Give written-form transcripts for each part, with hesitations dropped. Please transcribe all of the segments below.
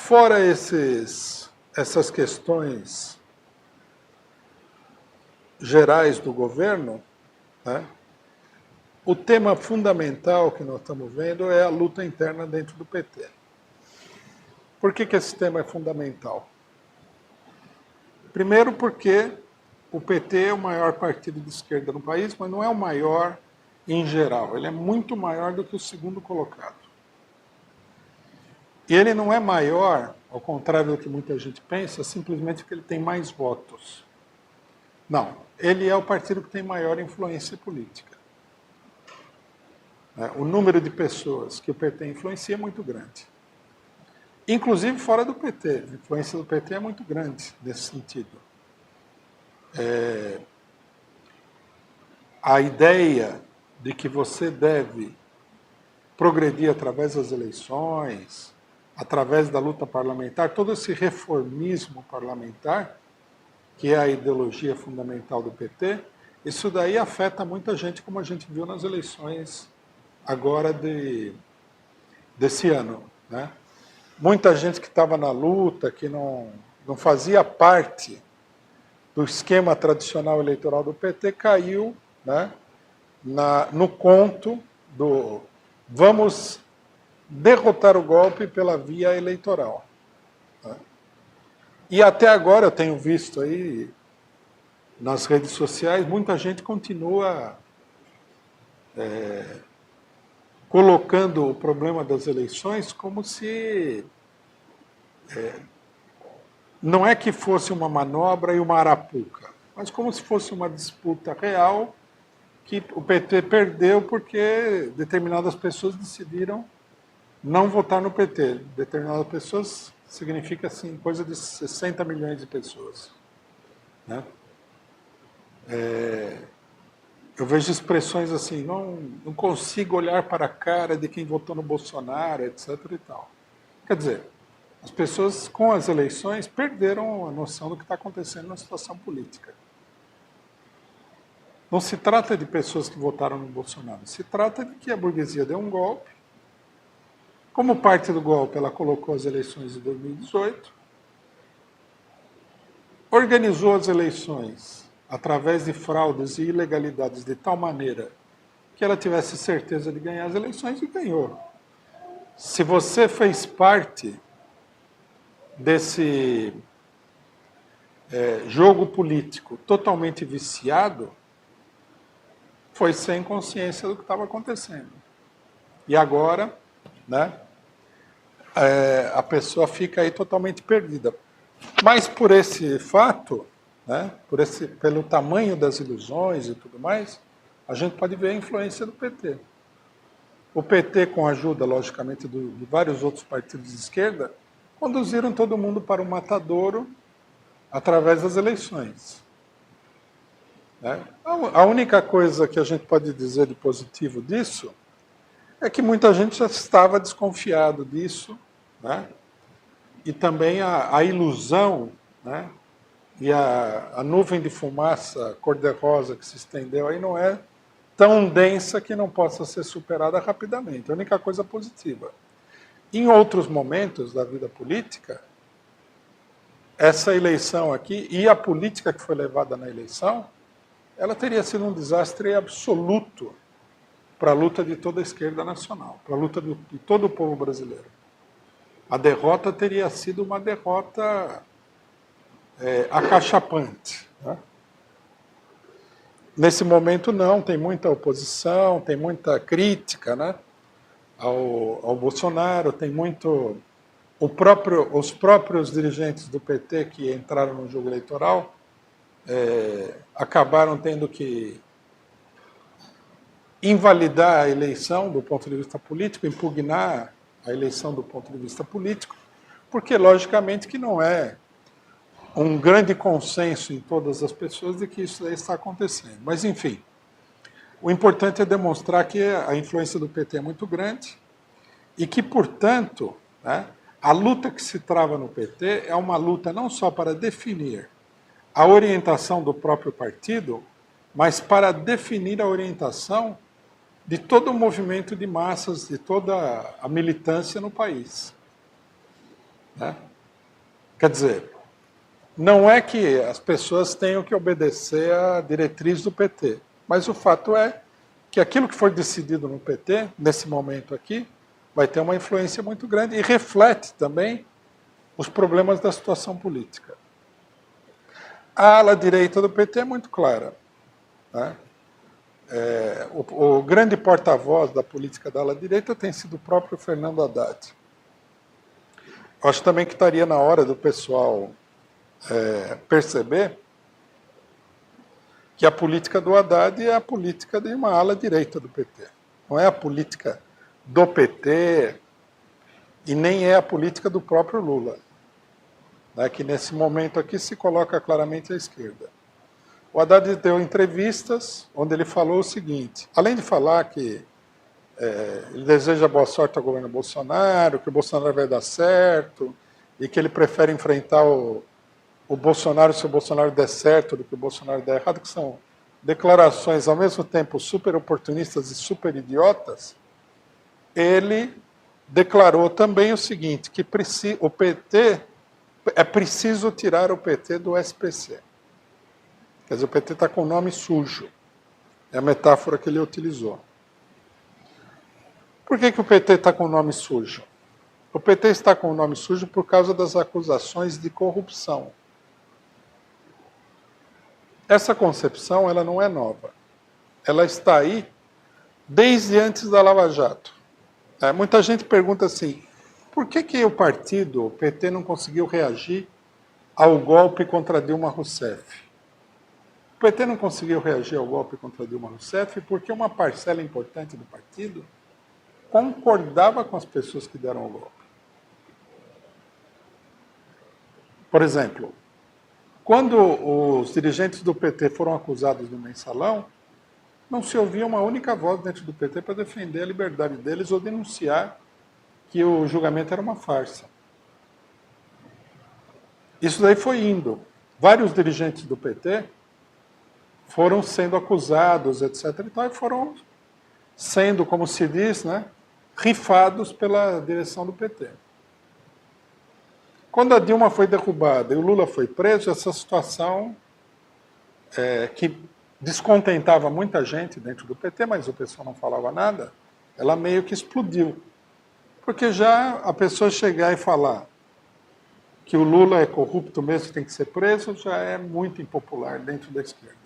Fora essas questões gerais do governo, né, o tema fundamental que nós estamos vendo é a luta interna dentro do PT. Por que esse tema é fundamental? Primeiro porque o PT é o maior partido de esquerda no país, mas não é o maior em geral. Ele é muito maior do que o segundo colocado. E ele não é maior, ao contrário do que muita gente pensa, simplesmente porque ele tem mais votos. Não, ele é o partido que tem maior influência política. O número de pessoas que o PT influencia é muito grande. Inclusive fora do PT. A influência do PT é muito grande nesse sentido. A ideia de que você deve progredir através das eleições, através da luta parlamentar, todo esse reformismo parlamentar, que é a ideologia fundamental do PT, isso daí afeta muita gente, como a gente viu nas eleições agora desse ano, né? Muita gente que estava na luta, que não fazia parte do esquema tradicional eleitoral do PT, caiu, né, no conto do vamos derrotar o golpe pela via eleitoral. Né? E até agora eu tenho visto aí nas redes sociais, muita gente continua colocando o problema das eleições como se não é que fosse uma manobra e uma arapuca, mas como se fosse uma disputa real que o PT perdeu porque determinadas pessoas decidiram não votar no PT. Determinadas pessoas significa assim, coisa de 60 milhões de pessoas. Né? Eu vejo expressões assim, não consigo olhar para a cara de quem votou no Bolsonaro, etc. e tal. Quer dizer, as pessoas com as eleições perderam a noção do que está acontecendo na situação política. Não se trata de pessoas que votaram no Bolsonaro, se trata de que a burguesia deu um golpe. Como parte do golpe, ela colocou as eleições de 2018, organizou as eleições através de fraudes e ilegalidades de tal maneira que ela tivesse certeza de ganhar as eleições e ganhou. Se você fez parte desse jogo político totalmente viciado, foi sem consciência do que estava acontecendo. E agora, né, a pessoa fica aí totalmente perdida. Mas por esse fato, né, pelo tamanho das ilusões e tudo mais, a gente pode ver a influência do PT. O PT, com a ajuda, logicamente, de vários outros partidos de esquerda, conduziram todo mundo para o matadouro através das eleições. A única coisa que a gente pode dizer de positivo disso é que muita gente já estava desconfiado disso, né? E também a ilusão, né? E a nuvem de fumaça cor-de-rosa que se estendeu aí não é tão densa que não possa ser superada rapidamente. A única coisa positiva. Em outros momentos da vida política, essa eleição aqui e a política que foi levada na eleição, ela teria sido um desastre absoluto para a luta de toda a esquerda nacional, para a luta de todo o povo brasileiro. A derrota teria sido uma derrota acachapante. Né? Nesse momento não, tem muita oposição, tem muita crítica, né, ao Bolsonaro, tem muito... os próprios dirigentes do PT que entraram no jogo eleitoral acabaram tendo que invalidar a eleição do ponto de vista político, impugnar a eleição do ponto de vista político, porque logicamente que não é um grande consenso em todas as pessoas de que isso está acontecendo. Mas enfim, o importante é demonstrar que a influência do PT é muito grande e que, portanto, né, a luta que se trava no PT é uma luta não só para definir a orientação do próprio partido, mas para definir a orientação de todo o movimento de massas, de toda a militância no país. né? Quer dizer, não é que as pessoas tenham que obedecer à diretriz do PT, mas o fato é que aquilo que for decidido no PT, nesse momento aqui, vai ter uma influência muito grande e reflete também os problemas da situação política. A ala direita do PT é muito clara, né? O grande porta-voz da política da ala direita tem sido o próprio Fernando Haddad. Eu acho também que estaria na hora do pessoal perceber que a política do Haddad é a política de uma ala direita do PT. Não é a política do PT e nem é a política do próprio Lula, né, que nesse momento aqui se coloca claramente à esquerda. O Haddad deu entrevistas onde ele falou o seguinte, além de falar que ele deseja boa sorte ao governo Bolsonaro, que o Bolsonaro vai dar certo e que ele prefere enfrentar o Bolsonaro se o Bolsonaro der certo do que o Bolsonaro der errado, que são declarações ao mesmo tempo super oportunistas e super idiotas, ele declarou também o seguinte, que o PT, é preciso tirar o PT do SPC. Quer dizer, o PT está com o nome sujo. É a metáfora que ele utilizou. Por que o PT está com o nome sujo? O PT está com o nome sujo por causa das acusações de corrupção. Essa concepção ela não é nova. Ela está aí desde antes da Lava Jato. Muita gente pergunta assim, por que o partido, o PT, não conseguiu reagir ao golpe contra Dilma Rousseff? O PT não conseguiu reagir ao golpe contra Dilma Rousseff porque uma parcela importante do partido concordava com as pessoas que deram o golpe. Por exemplo, quando os dirigentes do PT foram acusados no mensalão, não se ouvia uma única voz dentro do PT para defender a liberdade deles ou denunciar que o julgamento era uma farsa. Isso daí foi indo. Vários dirigentes do PT foram sendo acusados, etc. E foram sendo, como se diz, né, rifados pela direção do PT. Quando a Dilma foi derrubada e o Lula foi preso, essa situação que descontentava muita gente dentro do PT, mas o pessoal não falava nada, ela meio que explodiu. Porque já a pessoa chegar e falar que o Lula é corrupto mesmo, tem que ser preso, já é muito impopular dentro da esquerda.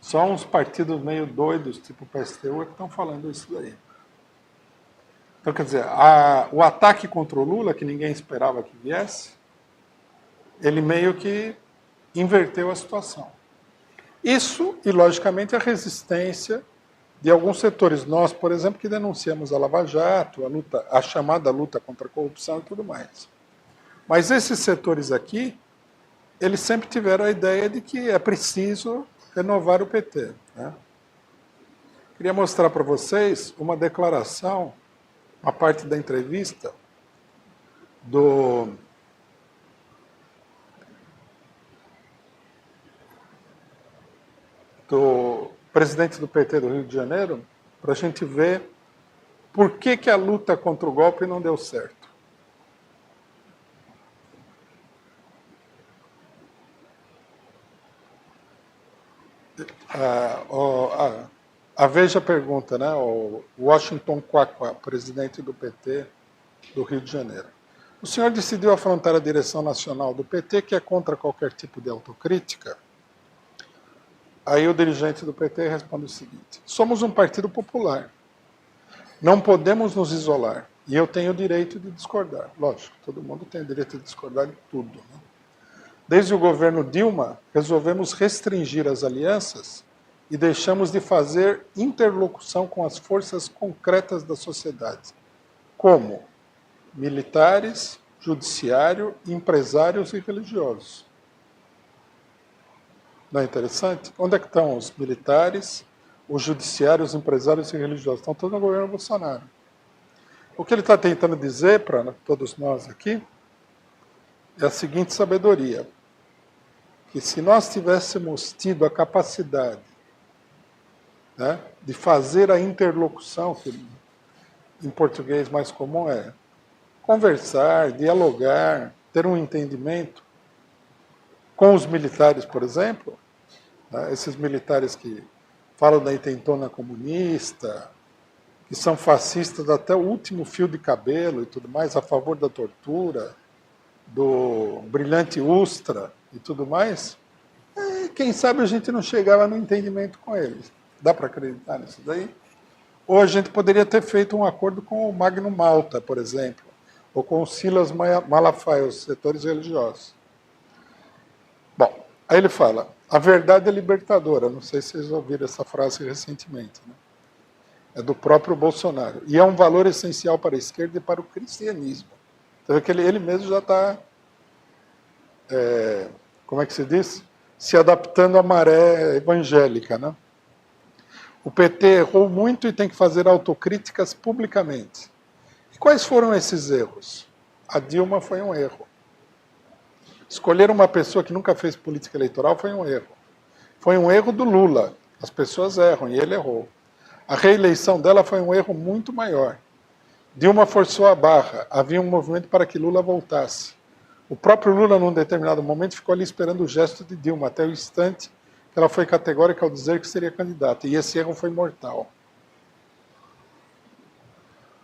Só uns partidos meio doidos, tipo o PSTU, é que estão falando isso daí. Então, quer dizer, o ataque contra o Lula, que ninguém esperava que viesse, ele meio que inverteu a situação. Isso, e logicamente, a resistência de alguns setores. Nós, por exemplo, que denunciamos a Lava Jato, a chamada luta contra a corrupção e tudo mais. Mas esses setores aqui, eles sempre tiveram a ideia de que é preciso renovar o PT. Né? Queria mostrar para vocês uma declaração, uma parte da entrevista do presidente do PT do Rio de Janeiro, para a gente ver por que a luta contra o golpe não deu certo. A Veja pergunta, né, o Washington Quaqua, presidente do PT do Rio de Janeiro. O senhor decidiu afrontar a direção nacional do PT, que é contra qualquer tipo de autocrítica? Aí o dirigente do PT responde o seguinte, somos um partido popular, não podemos nos isolar, e eu tenho o direito de discordar. Lógico, todo mundo tem o direito de discordar de tudo. Né? Desde o governo Dilma, resolvemos restringir as alianças e deixamos de fazer interlocução com as forças concretas da sociedade, como militares, judiciário, empresários e religiosos. Não é interessante? Onde é que estão os militares, os judiciários, os empresários e religiosos? Estão todos no governo Bolsonaro. O que ele está tentando dizer para todos nós aqui é a seguinte sabedoria, que se nós tivéssemos tido a capacidade, né, de fazer a interlocução, que em português mais comum é conversar, dialogar, ter um entendimento com os militares, por exemplo, né, esses militares que falam da intentona comunista, que são fascistas até o último fio de cabelo e tudo mais, a favor da tortura, do brilhante Ustra e tudo mais, quem sabe a gente não chegava no entendimento com eles. Dá para acreditar nisso daí? Ou a gente poderia ter feito um acordo com o Magno Malta, por exemplo, ou com o Silas Malafaia, os setores religiosos. Bom, aí ele fala, a verdade é libertadora. Não sei se vocês ouviram essa frase recentemente, né? É do próprio Bolsonaro. E é um valor essencial para a esquerda e para o cristianismo. Então, que ele mesmo já está, como é que se diz? Se adaptando à maré evangélica, né? O PT errou muito e tem que fazer autocríticas publicamente. E quais foram esses erros? A Dilma foi um erro. Escolher uma pessoa que nunca fez política eleitoral foi um erro. Foi um erro do Lula. As pessoas erram e ele errou. A reeleição dela foi um erro muito maior. Dilma forçou a barra. Havia um movimento para que Lula voltasse. O próprio Lula, num determinado momento, ficou ali esperando o gesto de Dilma, até o instante que ela foi categórica ao dizer que seria candidata. E esse erro foi mortal.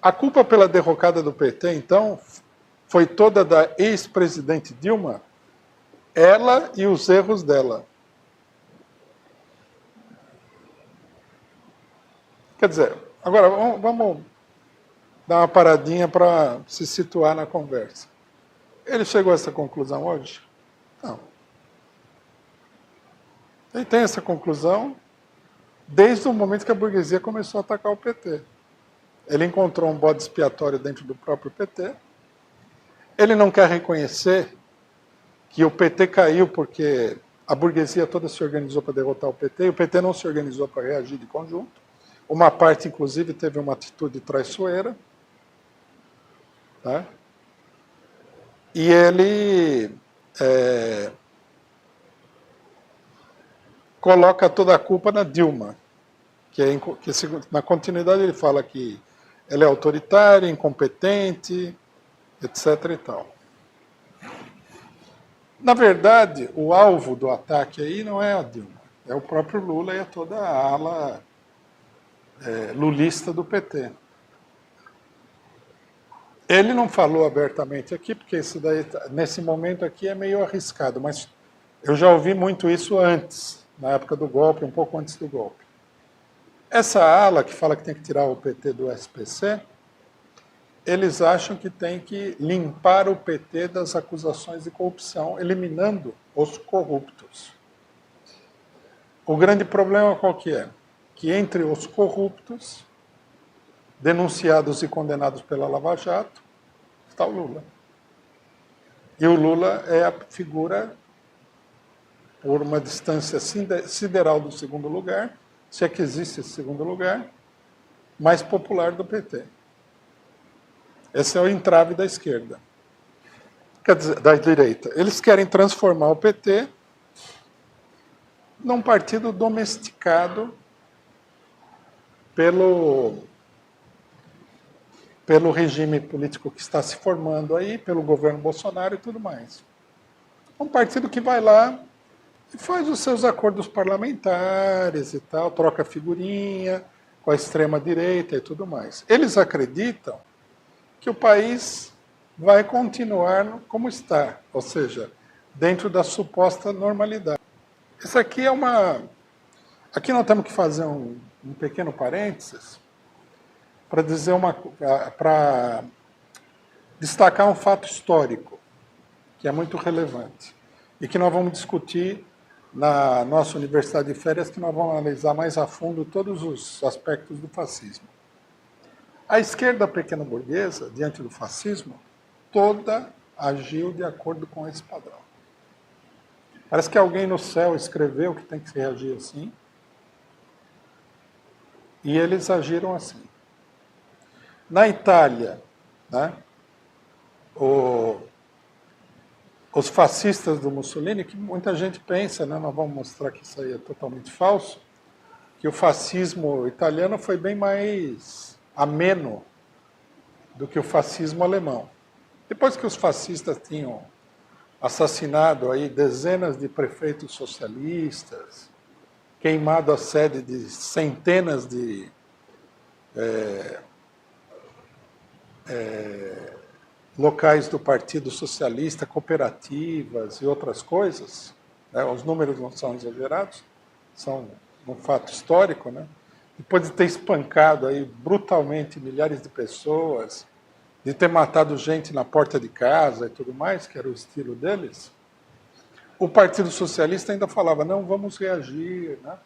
A culpa pela derrocada do PT, então, foi toda da ex-presidente Dilma, ela e os erros dela. Quer dizer, agora vamos dar uma paradinha para se situar na conversa. Ele chegou a essa conclusão hoje? Não. Ele tem essa conclusão desde o momento que a burguesia começou a atacar o PT. Ele encontrou um bode expiatório dentro do próprio PT. Ele não quer reconhecer que o PT caiu porque a burguesia toda se organizou para derrotar o PT e o PT não se organizou para reagir de conjunto. Uma parte, inclusive, teve uma atitude traiçoeira. Tá? E ele coloca toda a culpa na Dilma, que na continuidade ele fala que ela é autoritária, incompetente, etc. e tal. Na verdade, o alvo do ataque aí não é a Dilma, é o próprio Lula e é toda a ala lulista do PT. Ele não falou abertamente aqui, porque isso daí, nesse momento aqui é meio arriscado, mas eu já ouvi muito isso antes, na época do golpe, um pouco antes do golpe. Essa ala que fala que tem que tirar o PT do SPC, eles acham que tem que limpar o PT das acusações de corrupção, eliminando os corruptos. O grande problema qual que é? Que entre os corruptos, denunciados e condenados pela Lava Jato, está o Lula. E o Lula é a figura, por uma distância sideral do segundo lugar, se é que existe esse segundo lugar, mais popular do PT. Esse é o entrave da esquerda. Quer dizer, da direita. Eles querem transformar o PT num partido domesticado pelo regime político que está se formando aí, pelo governo Bolsonaro e tudo mais. Um partido que vai lá e faz os seus acordos parlamentares e tal, troca figurinha com a extrema-direita e tudo mais. Eles acreditam que o país vai continuar como está, ou seja, dentro da suposta normalidade. Isso aqui é uma... Aqui nós temos que fazer um pequeno parênteses para dizer para destacar um fato histórico que é muito relevante e que nós vamos discutir na nossa Universidade de Férias, que nós vamos analisar mais a fundo todos os aspectos do fascismo. A esquerda pequeno-burguesa, diante do fascismo, toda agiu de acordo com esse padrão. Parece que alguém no céu escreveu que tem que se reagir assim, e eles agiram assim. Na Itália, né, os fascistas do Mussolini, que muita gente pensa, né, nós vamos mostrar que isso aí é totalmente falso, que o fascismo italiano foi bem mais ameno do que o fascismo alemão. Depois que os fascistas tinham assassinado aí dezenas de prefeitos socialistas, queimado a sede de centenas de locais do Partido Socialista, cooperativas e outras coisas, né? Os números não são exagerados, são um fato histórico, né? Depois de ter espancado aí brutalmente milhares de pessoas, de ter matado gente na porta de casa e tudo mais, que era o estilo deles, o Partido Socialista ainda falava, não, vamos reagir, né?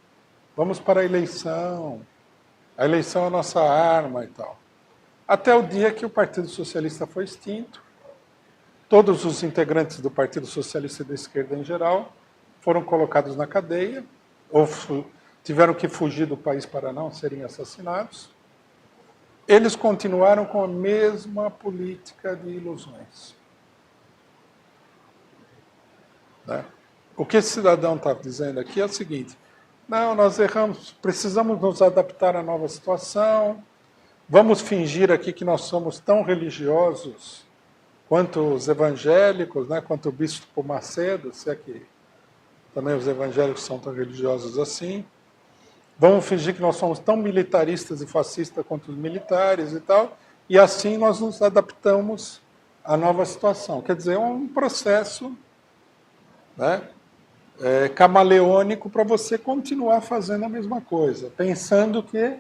Vamos para a eleição é a nossa arma e tal. Até o dia que o Partido Socialista foi extinto, todos os integrantes do Partido Socialista e da esquerda em geral foram colocados na cadeia, ou tiveram que fugir do país para não serem assassinados. Eles continuaram com a mesma política de ilusões. Né? O que esse cidadão está dizendo aqui é o seguinte, não, nós erramos, precisamos nos adaptar à nova situação, vamos fingir aqui que nós somos tão religiosos quanto os evangélicos, né, quanto o bispo Macedo, se é que também os evangélicos são tão religiosos assim. Vamos fingir que nós somos tão militaristas e fascistas quanto os militares e tal, e assim nós nos adaptamos à nova situação. Quer dizer, é um processo, né, camaleônico para você continuar fazendo a mesma coisa, pensando que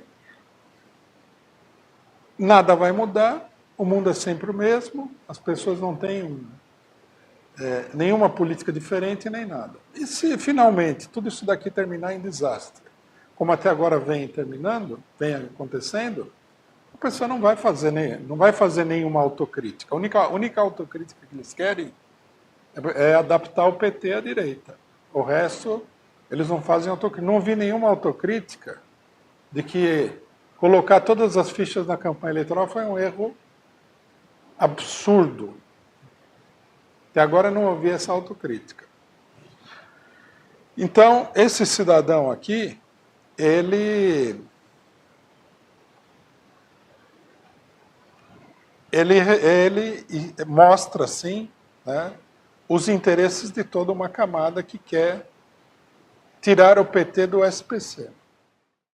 nada vai mudar, o mundo é sempre o mesmo, as pessoas não têm nenhuma política diferente nem nada. E se finalmente tudo isso daqui terminar em desastre, como até agora vem terminando, vem acontecendo, a pessoa não vai fazer nenhuma autocrítica. A única autocrítica que eles querem é adaptar o PT à direita. O resto, eles não fazem autocrítica. Não vi nenhuma autocrítica de que colocar todas as fichas na campanha eleitoral foi um erro absurdo. Até agora não ouvi essa autocrítica. Então, esse cidadão aqui, ele mostra, assim, né, os interesses de toda uma camada que quer tirar o PT do SPC.